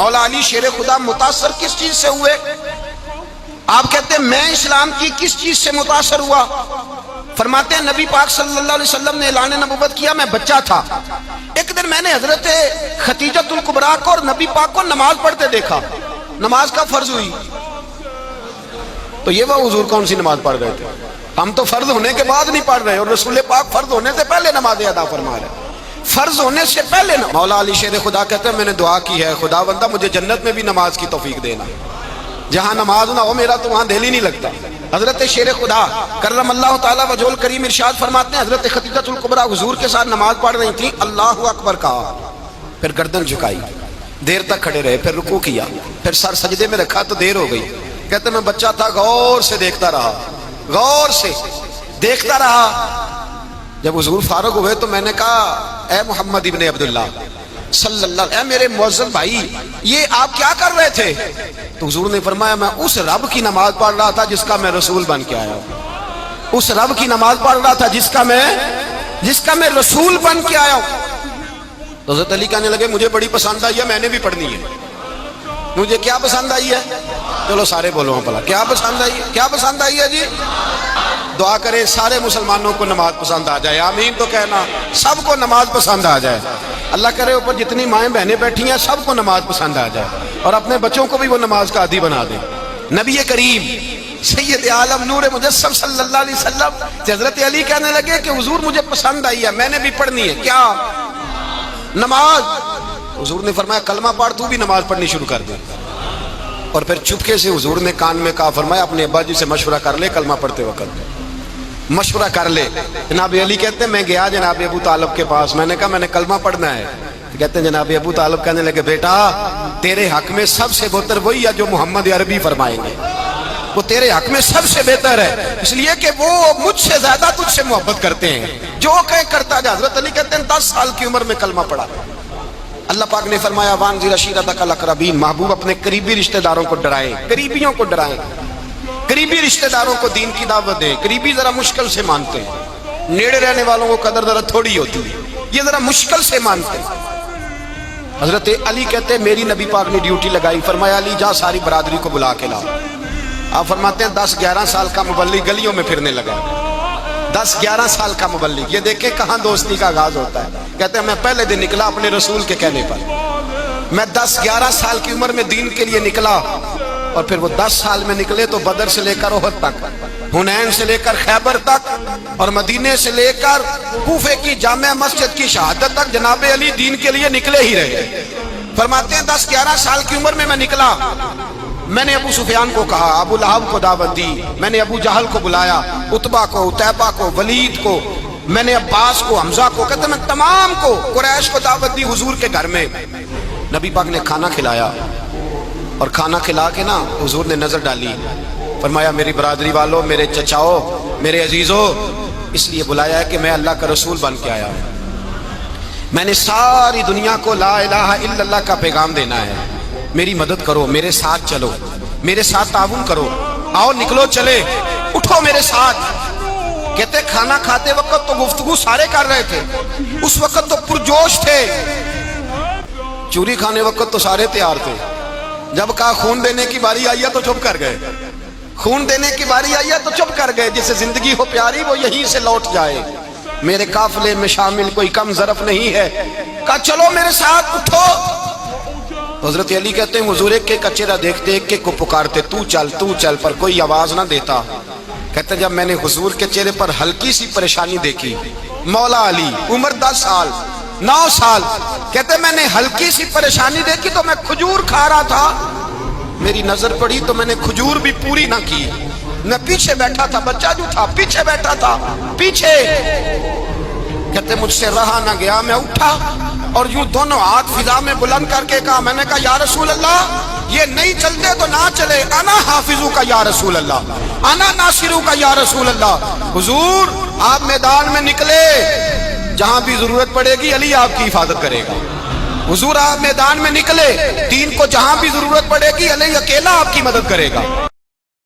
مولا علی شیر خدا متاثر کس چیز سے ہوئے؟ آپ کہتے ہیں میں اسلام کی کس چیز سے متاثر ہوا؟ فرماتے ہیں نبی پاک صلی اللہ علیہ وسلم نے اعلان نبوت کیا، میں بچہ تھا، ایک دن میں نے حضرت خدیجۃ الکبریٰ کو اور نبی پاک کو نماز پڑھتے دیکھا، نماز کا فرض ہوئی تو یہ وہ حضور کون سی نماز پڑھ رہے تھے؟ ہم تو فرض ہونے کے بعد نہیں پڑھ رہے، اور رسول پاک فرض ہونے سے پہلے نماز ادا فرما رہے، فرض ہونے سے پہلے مولا علی شیر خدا کہتے ہیں میں نے دعا کی ہے خدا بندہ مجھے جنت میں بھی نماز کی توفیق دینا، جہاں نماز نہ ہو میرا تو وہاں دل ہی نہیں لگتا۔ حضرت شیر خدا کرم اللہ تعالیٰ وجہ الکریم ارشاد فرماتے ہیں حضرت خدیجۃ الکبریٰ حضور کے ساتھ نماز پڑھ رہی تھیں، اللہ اکبر کہا، پھر گردن جھکائی، دیر تک کھڑے رہے، پھر رکوع کیا، پھر سر سجدے میں رکھا تو دیر ہو گئی۔ کہتے میں بچہ تھا، غور سے دیکھتا رہا، غور سے دیکھتا رہا۔ جب حضور فارغ ہوئے تو میں نے کہا اے محمد ابن عبداللہ صلی اللہ علیہ، اے میرے معزز بھائی یہ آپ کیا کر رہے تھے؟ تو حضور نے فرمایا میں اس رب کی نماز پڑھ رہا تھا جس کا میں رسول بن کے آیا ہوں، اس رب کی نماز پڑھ رہا تھا جس کا میں رسول بن کے آیا ہوں۔ تو حضرت علی کہنے لگے مجھے بڑی پسند آئی ہے، میں نے بھی پڑھنی ہے۔ مجھے کیا پسند آئی ہے؟ چلو سارے بولو پلا کیا پسند آئی ہے؟ کیا پسند آئی ہے جی؟ دعا کرے سارے مسلمانوں کو نماز پسند آ جائے، آمین تو کہنا، سب کو نماز پسند آ جائے۔ اللہ کرے اوپر جتنی مائیں بہنیں بیٹھی ہیں سب کو نماز پسند آ جائے، اور اپنے بچوں کو بھی وہ نماز کا عادی بنا دیں۔ نبی کریم سید عالم نور مجسم صلی اللہ علیہ وسلم حضرت علی کہنے لگے کہ حضور مجھے پسند آئی ہے، میں نے بھی پڑھنی ہے، کیا؟ نماز۔ حضور نے فرمایا کلمہ پڑھ، تو بھی نماز پڑھنی شروع کر دے۔ اور پھر چپکے سے حضور نے کان میں کہا، فرمایا اپنے ابا جی سے مشورہ کر لے کلمہ پڑھتے وقت، مشورہ کر لے۔ جناب علی کہتے ہیں میں گیا جناب ابو طالب کے پاس، میں نے کہا میں نے کلمہ پڑھنا ہے۔ کہتے ہیں جناب ابو طالب کہنے لگے بیٹا تیرے حق میں سب سے بہتر وہی ہے جو محمد عربی فرمائیں گے، وہ تیرے حق میں سب سے بہتر ہے، اس لیے کہ وہ مجھ سے زیادہ تجھ سے محبت کرتے ہیں، جو کہ کرتا جا۔ حضرت علی کہتے ہیں 10 سال کی عمر میں کلمہ پڑھا۔ اللہ پاک نے فرمایا وانذر عشیرتک الاقربین، محبوب اپنے قریبی رشتہ داروں کو ڈرائیں، قریبیوں کو ڈرائیں، قریبی رشتہ داروں کو دین کی دعوت دیں۔ قریبی ذرا مشکل سے مانتے ہیں، نیڑے رہنے والوں کو قدر ذرا تھوڑی ہوتی ہے، یہ ذرا مشکل سے مانتے ہیں۔ حضرت علی کہتے ہیں میری نبی پاک نے ڈیوٹی لگائی، فرمایا علی جا ساری برادری کو بلا کے لاؤ۔ آپ فرماتے ہیں 10-11 سال کا مبلغ گلیوں میں پھرنے لگا، 10-11 سال کا مبلغ، یہ دیکھیں کہاں دوستی کا آغاز ہوتا ہے۔ کہتے ہیں میں پہلے دن نکلا اپنے رسول کے کہنے پر، میں 10-11 سال کی عمر میں دین کے لیے نکلا، اور پھر وہ 10 سال میں نکلے تو بدر سے لے کر احد تک، حنین سے لے کر خیبر تک، اور مدینے سے لے کر کوفے کی جامع مسجد کی شہادت تک جناب علی دین کے لیے نکلے ہی رہے۔ فرماتے ہیں 10-11 سال کی عمر میں میں نکلا، میں نے ابو سفیان کو کہا، ابو لہب کو دعوت دی، میں نے ابو جہل کو بلایا، عتبہ کو، عتیبہ کو، ولید کو، میں نے عباس کو، حمزہ کو، کہتے میں تمام کو، قریش کو دعوت دی حضور کے گھر میں۔ نبی پاک نے کھانا کھلایا، اور کھانا کھلا کے نا حضور نے نظر ڈالی، فرمایا میری برادری والوں، میرے چچاؤ، میرے عزیزوں، اس لیے بلایا ہے کہ میں اللہ کا رسول بن کے آیا ہوں، میں نے ساری دنیا کو لا الہ الا اللہ کا پیغام دینا ہے، میری مدد کرو، میرے ساتھ چلو، میرے ساتھ تعاون کرو، آؤ نکلو چلے، اٹھو میرے ساتھ۔ کہتے کھانا کھاتے وقت تو گفتگو سارے کر رہے تھے، اس وقت تو پرجوش تھے، چوری کھانے وقت تو سارے تیار تھے، جب کہا خون دینے کی باری آئی ہے تو چپ کر گئے، خون دینے کی باری آئی ہے تو چپ کر گئے، جسے زندگی ہو پیاری وہ یہیں سے لوٹ جائے، میرے قافلے میں شامل کوئی کم ظرف نہیں ہے، کہا چلو میرے ساتھ اٹھو۔ حضرت علی کہتے ہیں حضور ایک ایک چہرہ دیکھتے ایک ایک کو پکارتے تو چل، پر کوئی آواز نہ دیتا۔ کہتے جب میں نے حضور کے چہرے پر ہلکی سی پریشانی دیکھی، مولا علی عمر 10 سال 9 سال، کہتے میں نے ہلکی سی پریشانی دیکھی تو میں کھجور کھا رہا تھا، میری نظر پڑی تو میں نے کھجور بھی پوری نہ کی، میں پیچھے بیٹھا تھا، بچہ جو تھا پیچھے بیٹھا تھا، پیچھے۔ کہتے مجھ سے رہا نہ گیا، میں اٹھا اور یوں دونوں ہاتھ فضا میں بلند کر کے کہا، میں نے کہا یا رسول اللہ یہ نہیں چلتے تو نہ چلے، انا حافظو کا یا رسول اللہ، انا ناصرو کا یا رسول اللہ۔ حضور آپ میدان میں نکلے، جہاں بھی ضرورت پڑے گی علی آپ کی حفاظت کرے گا۔ حضور آپ میدان میں نکلے، دین کو جہاں بھی ضرورت پڑے گی علی اکیلا آپ کی مدد کرے گا۔